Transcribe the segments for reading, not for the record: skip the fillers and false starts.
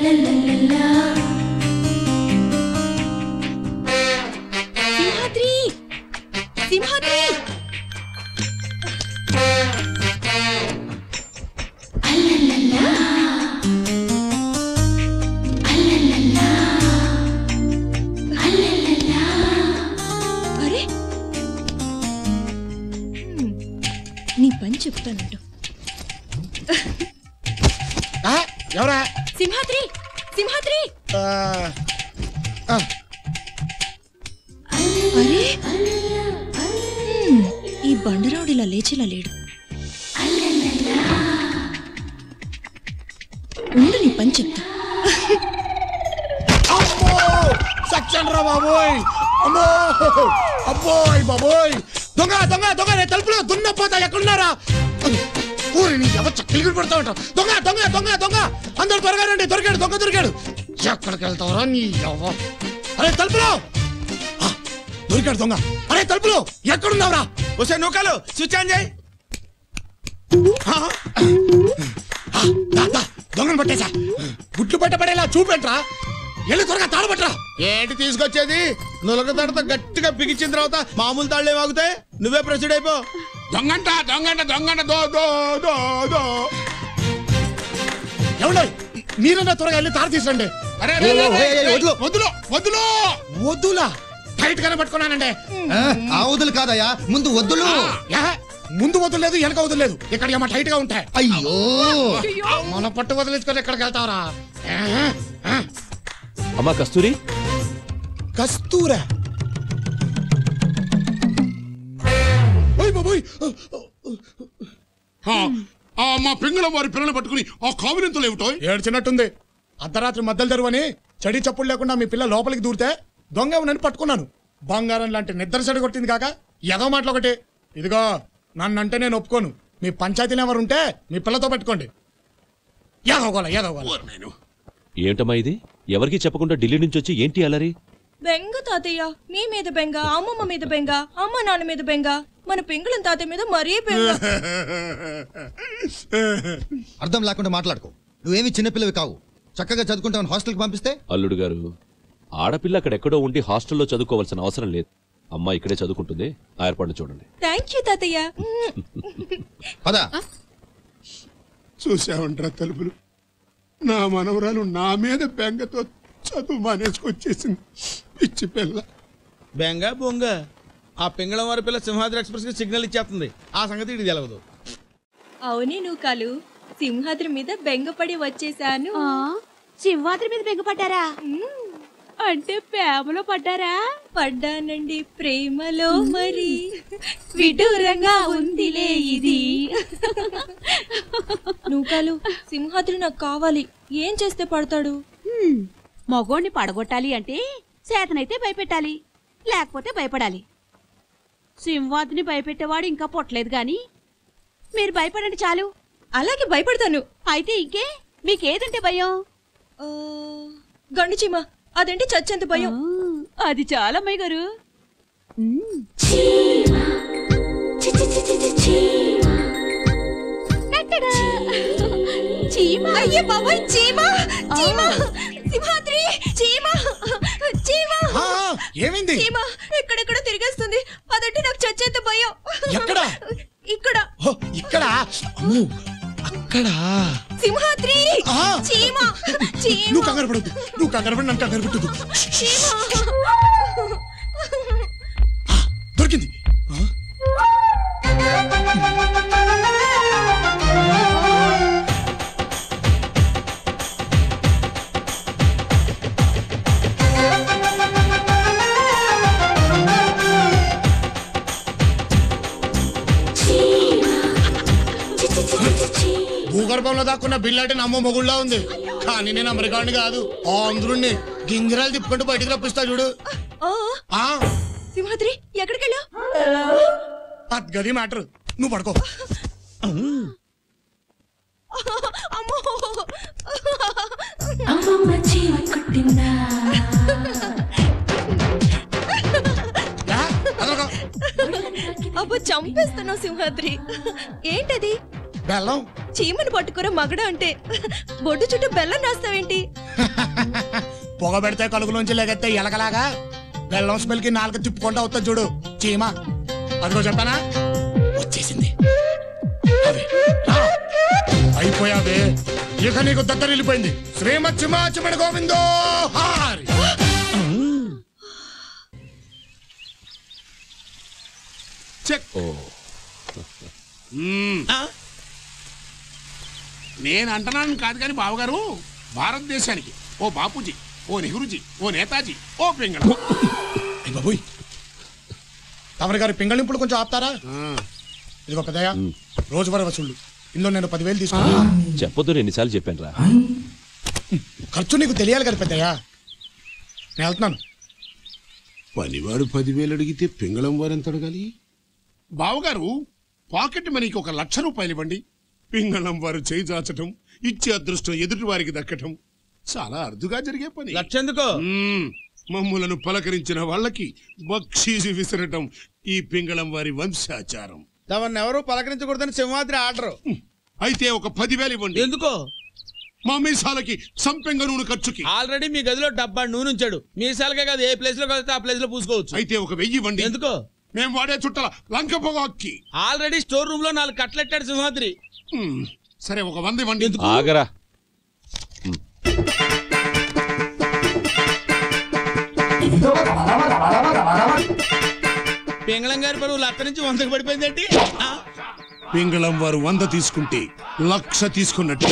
సింహాద్రి సింహాద్రి అరే నీ పని చెప్తానంటూ ఎవరా సింహాద్రి సింహాద్రి అరే ఈ బండరావుడు ఇలా లేచేలా లేడు. ఉండు నీ పని చెప్తా. సచ్చండ్రా బాబోయ్, అమ్మో అబ్బోయ్ బాబోయ్, దొంగ దొంగ దొంగ, నేను తలుపులో దున్నపోతా, ఎక్కడున్నారా? ఊరిని ఎవరు చక్కలు పడతా ఉంటావు. దొంగ దొంగ దొంగ దొంగ, అందరు త్వరగా రండి, దొరికాడు దొంగ దొరికాడు. ఎక్కడికి వెళ్తావరా నీ ఎవ? అరే తలుపులో దొరికాడు దొంగ. అరే తలుపులో ఎక్కడున్నావురా? వస్తే నూకలు స్విచ్ ఆన్ చేయి. దొంగను పట్టేశా. గుట్లు పట్టబడేలా చూపెట్రా. ఎల్లు త్వరగా తాళపట్రా. ఏంటి తీసుకొచ్చేది? నులక తడత గట్టిగా బిగించిన తర్వాత మామూలు తాళ్లే వాగుతాయి. నువ్వే ప్రొసీడ్ అయిపో. దొంగంట దొంగంట దొంగంట దో దో దో దో. ఎవడో మీరన్నా త్వరగా వెళ్ళి తాళ తీసురండి. వదులు వదులు వద్దులా, టైట్ గానే పట్టుకున్నానండి. ఆ వదులు కాదయ్యా, ముందు వద్దులు. ముందు వదలలేదు, వెనక వదలలేదు. ఇక్కడ ఏమో టైట్ గా ఉంటాయి. అయ్యో మన పట్టు వదిలేసుకొని ఎక్కడికి వెళ్తావరా? అమ్మా కస్తూరి. కస్తూరా? మా పింగళం వారి పిల్లలు పట్టుకుని ఆ కావిరింతలు ఏమిటో ఏడ్చినట్టుంది. అర్ధరాత్రి మద్దలు తెరువని చడి చప్పుడు లేకుండా మీ పిల్ల లోపలికి దూరితే దొంగ నన్ను పట్టుకున్నాను. బంగారం లాంటి నిద్ర చెడు కొట్టింది కాక ఏదో మాటలు ఒకటి. ఇదిగో నన్నంటే నేను ఒప్పుకోను. మీ పంచాయతీలు ఎవరు ఉంటే మీ పిల్లతో పెట్టుకోండి. నేను ఏంటమ్మా ఇది? ఎవరికి చెప్పకుండా ఢిల్లీ నుంచి వచ్చి ఏంటి అలరి? బెంగ తాతయ్య, నీ మీద బెంగ, అమ్మమ్మ మీద బెంగ, అమ్మ నాన్న మీద బెంగ, మన పెంగుళం తాతయ్య మీద మరీ బెంగ. అర్థం లేకుండా మాట్లాడుకో. నువ్వేమి చిన్నపిల్లవి కావు. చక్కగా చదువుకుంటావు. హాస్టల్కి పంపిస్తే అల్లుడు గారు, ఆడపిల్ల అక్కడెక్కడో ఉండి హాస్టల్లో చదువుకోవాల్సిన అవసరం లేదు. అమ్మ ఇక్కడే చదువుకుంటుంది. ఆ ఏర్పాటు చూడండి. థ్యాంక్ యూ తాతయ్య. పద. చూసావంట్రా తలుపులు, నా మనవరాలు నా మీద బెంగతో చదువు మానేసుకొచ్చేసింది. పిచ్చి పిల్ల. బెంగ బొంగ. ఆ పింగళం వారి పిల్ల సింహాద్రి ఎక్స్ప్రెస్ కి సిగ్నల్ ఇచ్చేస్తుంది. ఆ సంగతి ఇది తెలవదు. అవునే నూకాలు, సింహాద్రి మీద బెంగపడి వచ్చేసాను. సింహాద్రి మీద బెంగపడ్డారా? అంటే ప్రేమలో పడ్డారా? పడ్డానండి, ప్రేమలో. మరి విడూరంగా ఉందిలే ఇది. నూకాలు, సింహాద్రి నాకు కావాలి. ఏం చేస్తే పడతాడు? మగోణ్ణి పడగొట్టాలి అంటే చేతనైతే భయపెట్టాలి, లేకపోతే భయపడాలి. సింహాద్రిని భయపెట్టేవాడు ఇంకా పుట్టలేదు గాని మీరు భయపడండి చాలు. అలాగే భయపడతాను. అయితే ఇంకే మీకేదంటే భయం? గండు చీమ, అదంటే చచ్చేంత భయం. అది చాలా అమ్మాయి గారు. అయ్యే బాబాయ్, చీమ చీమ, సింహాద్రి చీమ చీమ. ఏమైంది? చీమ ఎక్కడెక్కడ తిరిగేస్తుంది. అదంటే నాకు చచ్చేంత భయం. ఎక్కడ? ఇక్కడ. ఇక్కడ? అక్కడ సింహాద్రి చీమ చీమ. నువ్వు కంగారు పడద్దు, నువ్వు కంగారు పడి నన్ను కంగారు పెట్టదు. దొరికింది. భూగర్భంలో దాక్కున్న బిల్లాటి నమ్మ మొగుళ్ళ ఉంది. కానీ నేను అమెరికాని కాదు, ఆంధ్రుణ్ణి. గింగిరాలు తిప్పుకుంటూ బయటికి రప్పిస్తా చూడు. సింహాద్రి ఎక్కడికి వెళ్ళావు? అది గది మ్యాటర్. నువ్వు పడుకో. అబ్బో చంపేస్తున్నావు సింహాద్రి. ఏంటది? బెల్లం. చీమని పట్టుకురా మగడ అంటే బొడ్డు చుట్టూ బెల్లం రాస్తావేంటి? పొగ పెడితే కలుగులోంచి లెగెత్తే ఎలకలాగా బెల్లం స్మెల్ కి నాలుగు తిప్పుకుంటా అవుతా చూడు చీమ. అదిగో చెప్పానా వచ్చేసింది. అయిపోయావే, ఇక నీకు దగ్గర వెళ్ళిపోయింది. శ్రీమచ్చిమాచిమడి గోవిందో హారి. నేను అంటున్నాను కాదు కానీ బావగారు, భారతదేశానికి ఓ బాపూజీ, ఓ నెహ్రూజీ, ఓ నేతాజీ, ఓ పింగళ. బాబోయ్, తమరి గారి పింగళింపులు కొంచెం ఆపుతారా? ఇదిగో పెద్దయ్య, రోజువారీ వసూళ్ళు ఇందులో నేను 10,000 తీసుకున్నా. చెప్పొద్దు, ఎన్నిసార్లు చెప్పాను రా. ఖర్చు నీకు తెలియాలి కదా పెద్దయ్య. నేను వెళ్తున్నాను. పనివాడు 10,000 అడిగితే పింగళం వారెంత అడగాలి? బావగారు, పాకెట్ మనీకి 1,00,000 రూపాయలు ఇవ్వండి. పింగళం వారు చేయి చాచటం, ఇచ్చే అదృష్టం ఎదుటి వారికి దక్కటం చాలా అరుదుగా జరిగే పని. లక్షెందుకో? మమ్ములను పలకరించిన వాళ్ళకి బక్షీసు విసరటం ఈ పింగళం వారి వంశాచారం. తమను ఎవరు పలకరించకూడదని సింహాద్రి ఆర్డర్. అయితే ఒక 10,000 ఇవ్వండి. ఎందుకో? మా మీసాలకి సంపెంగ నూనె ఖర్చుకి. ఆల్రెడీ మీ గదిలో డబ్బా నూనె ఉంచాడు. మీసాలకే కాదు, ఏ ప్లేస్ లో కలిస్తే ఆ ప్లేస్ లో పూసుకోవచ్చు. అయితే ఒక 1000 ఇవ్వండి. ఎందుకో? మేము వాడే చుట్టల లంక పొగాక్కి. ఆల్రెడీ స్టోర్ రూమ్ లో 4 కట్లెట్టాడు సింహాద్రి. సరే ఒక 100 ఇవ్వండి. ఆగరా. పింగళం గారి పరువు 1,00,000 నుంచి 100కి పడిపోయిందేంటి? పింగళం వారు 100 తీసుకుంటే 1,00,000 తీసుకున్నట్టు.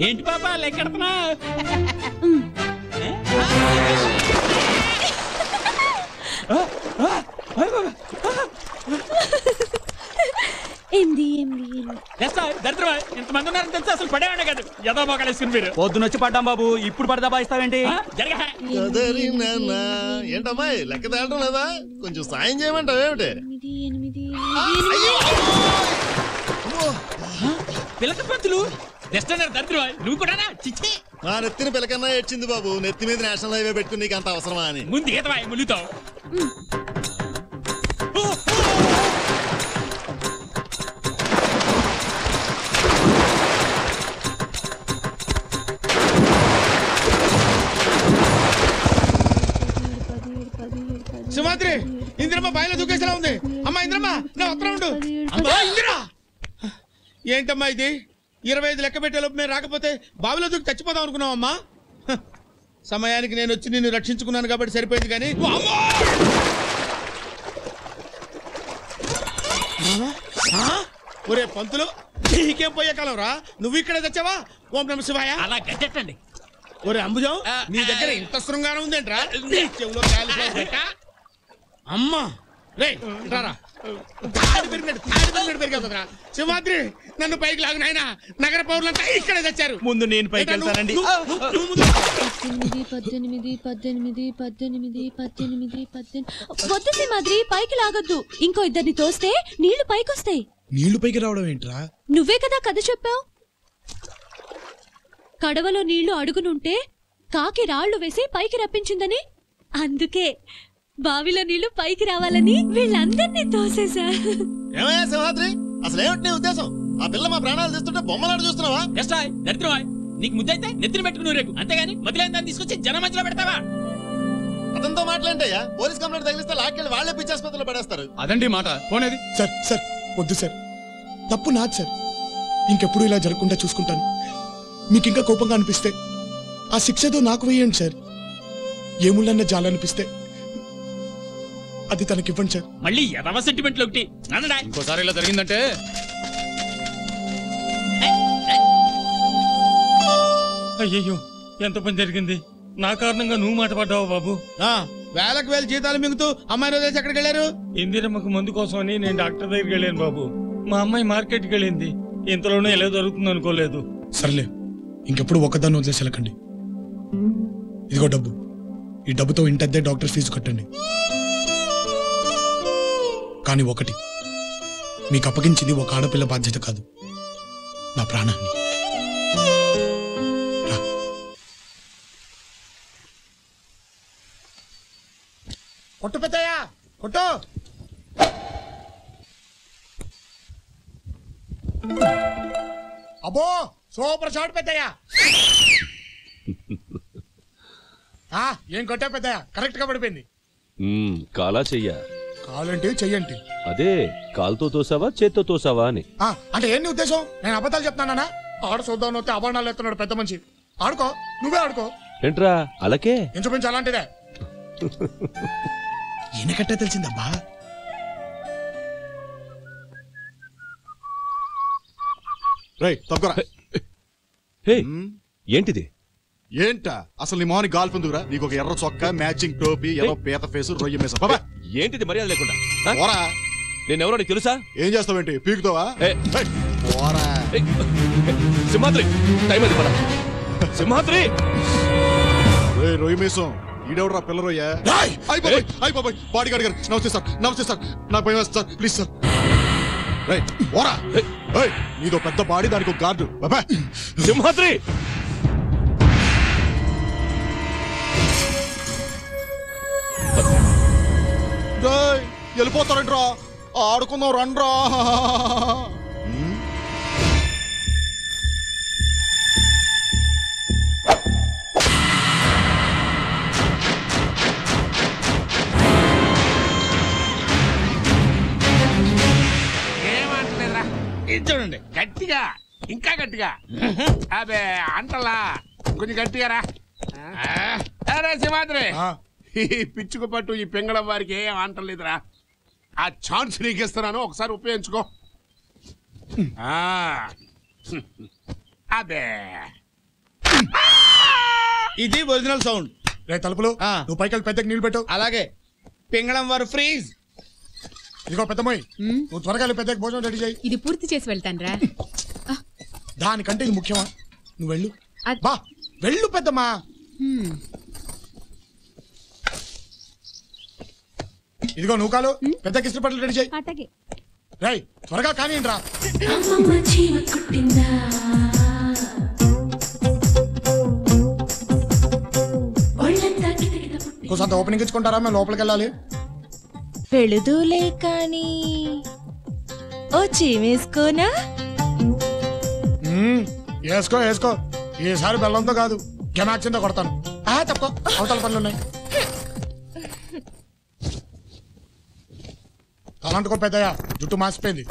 ఏంటి పాప లెక్కెడుతున్నా? దరిద్రమా, ఇంతమంది ఉన్నారని తెలిసి అసలు పడేవాడే కాదు. ఏదో మొక్కలేసుకుని మీరు పొద్దున వచ్చి పడ్డాం బాబు, ఇప్పుడు పడదా బాయిస్తావేంటి? ఏంటమ్మా లెక్క తేలడం లేదా? కొంచెం సాయం చేయమంటావు ఏమిటి? పిల్లక పంతులు దరిద్రమా, నువ్వు కూడా చిచ్చి. మా నెత్తిన పిల్లకన్నా ఏడ్చింది బాబు. నెత్తి మీద నేషనల్ హైవే పెట్టుకుని నీకు అంత అవసరమా అని. ముందు ఈతవా ములుగుతావు. సింహాద్రి, ఇందిరమ్మ బాయిలో దూకేసేలా ఉంది. అమ్మా ఇందిరమ్మ, నా ఉత్తరం ఉండు. ఇందిరా, ఏంటమ్మా ఇది? 25 లెక్క పెట్టేలోపు మేము రాకపోతే బావిలో దూకి చచ్చిపోదాం అనుకున్నావు అమ్మా. సమయానికి నేను వచ్చి నిన్ను రక్షించుకున్నాను కాబట్టి సరిపోయింది. కానీ ఒరే పంతులు, నీకేం పోయే కాలం రా, నువ్వు ఇక్కడే తెచ్చావా? ఓం నమ శివాయ. అలా గట్టండి. ఒరే అంబుజం, నీ దగ్గర ఇంత శృంగారం ఉందేంట్రా? చెవులో అమ్మా రే రారా. సింహాద్రి, నన్ను పైకి లాగు నాయనా. నగర పౌరులంతా ఇక్కడే తెచ్చారు. ముందు నేను పైకి వెళ్తానండి. 18 వద్దు సింహాద్రి, పైకి లాగొద్దు. ఇంకో ఇద్దరిని తోస్తే నీళ్లు పైకొస్తాయి. నీళ్లు పైకి రావడం ఏంట్రా? నువ్వే కదా కథ చెప్పావు. కడవలో నీళ్లు అడుగునుంటే కాకి రాళ్లు వేసి పైకి రప్పించిందని. అందుకే బావిలో నీళ్లు పైకి రావాలని వీళ్ళందరినీ తోసేశా. ఏమయ్యా సింహాద్రి, అసలు ఏమిటి నీ ఉద్దేశం? ఆ పిల్ల మా ప్రాణాలు తీస్తుంటే బొమ్మలాడు చూస్తున్నావా? దరిద్రమా, నీకు ముద్దైతే నెత్తిని పెట్టుకుని రేపు, అంతేగాని మధ్యలో దాన్ని తీసుకొచ్చి జన మధ్యలో పెడతావా? అతనితో మాట్లాంటయ్యా, పోలీస్ కంప్లైంట్ తగిలిస్తే లాక్కెళ్ళి వాళ్లే పిచ్చి ఆసుపత్రిలో పడేస్తారు. అదండి మాట. పోనేది సార్. సార్ వద్దు సార్, తప్పు నాది సార్. ఇంకెప్పుడు ఇలా జరగకుండా చూసుకుంటాను. మీకు ఇంకా కోపంగా అనిపిస్తే ఆ శిక్ష ఏదో నాకు వేయండి సార్. ఏముళ్ళన్న జాలనిపిస్తే అది తనకివ్వండి సార్. మళ్ళీ ఎదవ సెంటిమెంట్లు ఒకటి. ఇంకోసారి ఇలా జరిగిందంటే అయ్యయ్యో, ఎంత పని జరిగింది. నా కారణంగా నువ్వు మాట పడ్డావు బాబు. వేలకు వేలు జీతాలు మింగుతూ అమ్మాయిని వదిలేసి ఎక్కడికి వెళ్ళారు? ఇందిరమ్మకు మందు కోసమని నేను డాక్టర్ దగ్గరికి వెళ్ళాను బాబు. మా అమ్మాయి మార్కెట్కి వెళ్ళింది. ఇంతలోనే ఎలా జరుగుతుంది అనుకోలేదు. సర్లే, ఇంకెప్పుడు ఒక్కదాన్ని వదిలేసి వెళ్ళకండి. ఇదిగో డబ్బు. ఈ డబ్బుతో ఇంటద్దే డాక్టర్ ఫీజు కట్టండి. కానీ ఒకటి, మీకు అప్పగించింది ఒక ఆడపిల్ల బాధ్యత కాదు, నా ప్రాణాన్ని. కొట్టు పెద్దయ్యా, కొట్టు. అబ్బో సూపర్ షాట్ పెద్దయ్యా. ఏం కొట్టా పెద్దయ్యా, కరెక్ట్ గా పడిపోయింది. కాలా చెయ్యా? కాలంటే చెయ్యండి. అదే కాలుతో తోసావా చేత్తో తోసావా అని. అంటే ఏంటి ఉద్దేశం? నేను అబద్ధాలు చెప్తానా? ఆడ చూద్దాం వస్తే అభరణాలు ఎత్తున్నాడు పెద్ద మనిషి. ఆడుకో, నువ్వే ఆడుకో. ఏంట్రా అలాగే? ఇంచుమించు అలాంటిదే. ఈయనకట్టే తెలిసిందబ్బా. ఏంటిది? ఏంటా అసలు నీ మోహన్ గాల్ఫ్ ఎందుకురా? నీకు ఒక ఎర్ర చొక్కా, మ్యాచింగ్ టోపీ, ఎర్ర పీత ఫేసు, రొయ్య మీసం. బాబా ఏంటిది మర్యాద లేకుండా? పోరా. నేనెవరో నీకు తెలుసా? ఏం చేస్తావేంటి, పీకుతావా? పోరా. సింహాద్రి, టైం అది పద. సింహాద్రి, రొయ్య మీసం ఈడెవడరా పిల్ల రొయ్య? అయిపోయి బాడీ గార్డ్ గారు నమస్తే సార్, నమస్తే సార్, నాకు భయం వేస్తుంది సార్, ప్లీజ్ సార్. పోరా. నీదో పెద్ద బాడీ, దానికి ఒక గార్డు. బాబా సింహాద్రి, వెళ్ళిపోతారంట్రా, ఆడుకుందాం రండ్రా. ఏమంటలేదురా, ఇది చూడండి, గట్టిగా, ఇంకా గట్టిగా. అబే అంటలా, కొంచెం గట్టిగా రా. అరే సింహాద్రి, ఈ పిచ్చుకు పట్టు ఈ పింగళం వారికి ఏం అంటలేదురా. ఆ ఛాన్స్ నీకు ఇస్తున్నాను, ఒకసారి ఉపయోగించుకో. అబే ఇది ఒరిజినల్ సౌండ్. రే తలుపులు, నువ్వు పైకి పెద్దకి నీళ్ళు పెట్టు. అలాగే. పింగళం వారు ఫ్రీజ్. ఇదిగో పెద్దమ్మాయి, నువ్వు త్వరగా పెద్దకి భోజనం రెడీ చేయి. ఇది పూర్తి చేసి వెళ్తాను రా. దానికంటే ఇది ముఖ్యమా? నువ్వు వెళ్ళు. బా వెళ్ళు పెద్దమ్మా. ఇదిగో నూకాలు, పెద్దకి ఇస్త్రీ పట్టలు రెడీ చేయి. రై త్వరగా కానీ రా. కొంత ఓపెనింగ్ ఇచ్చుకుంటారా? మేము లోపలికి వెళ్ళాలి. పెళుదూలే కానీ ఓ చీమేసుకోనా? వేసుకో వేసుకో. ఈసారి బెల్లంతో కాదు, గెమాక్సింతో కొడతాను. తప్ప అవతల పనులు ఉన్నాయి. తలంటుకో పెద్దయ్యా, జుట్టు మాసిపోయింది.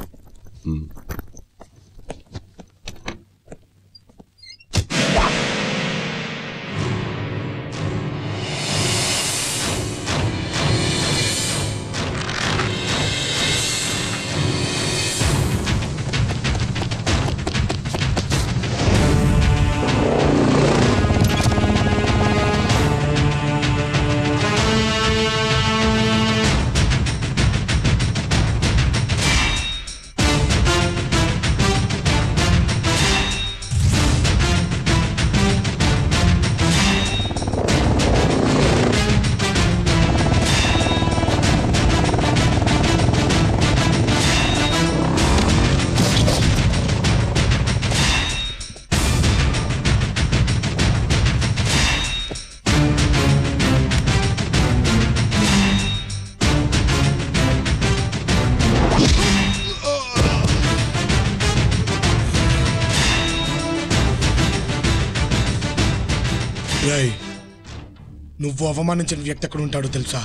నువ్వు అవమానించిన వ్యక్తి ఎక్కడ ఉంటాడో తెలుసా?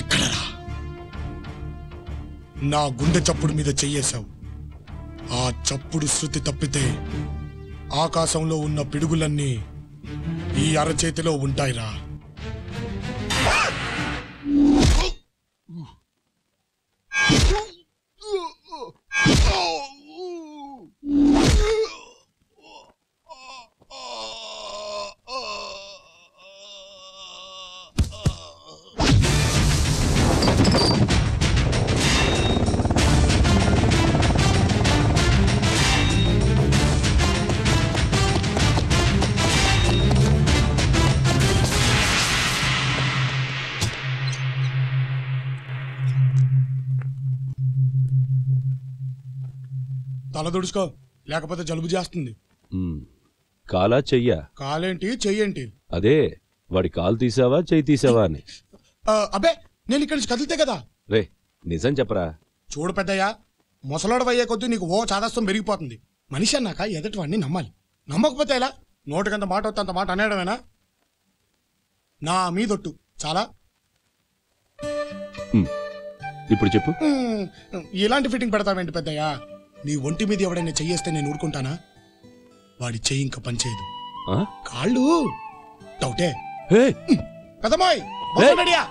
ఎక్కడరా? నా గుండె చప్పుడు మీద చెయ్యేశావు. ఆ చప్పుడు శృతి తప్పితే ఆకాశంలో ఉన్న పిడుగులన్నీ ఈ అరచేతిలో ఉంటాయిరా. తల దుడుచుకో, లేకపోతే జలుబు చేస్తుంది. కాలా చెయ్యా? కాలేంటి చెయ్యేంటి? అదే వాడి కాలు తీసావా చెయ్యి తీసావా అని. అబ్బే నేను ఇక్కడి నుంచి కదిలితే కదా. రే నిజం చెప్పరా. చూడు పెద్దయ్యా, ముసలోడు అయ్యే కొద్దీ నీకు చాదస్తం పెరిగిపోతుంది. మనిషి అన్నాక ఎదటి వాడిని నమ్మాలి. నమ్మకపోతే ఎలా? నోటికంత మాట వస్తే అంత మాట అనేయడమేనా? నా మీదొట్టు చాలా. ఇప్పుడు చెప్పు. ఇలాంటి ఫిట్టింగ్ పెడతావేంటి పెద్దయ్యా? నీ ఒంటి మీద ఎవడైనా చెయ్యేస్తే నేను ఊరుకుంటానా? వాడి చెయ్యి ఇంకా పనిచేయదు. కాళ్ళు డౌటే. పెద్దమ్మాయి రెడీయా?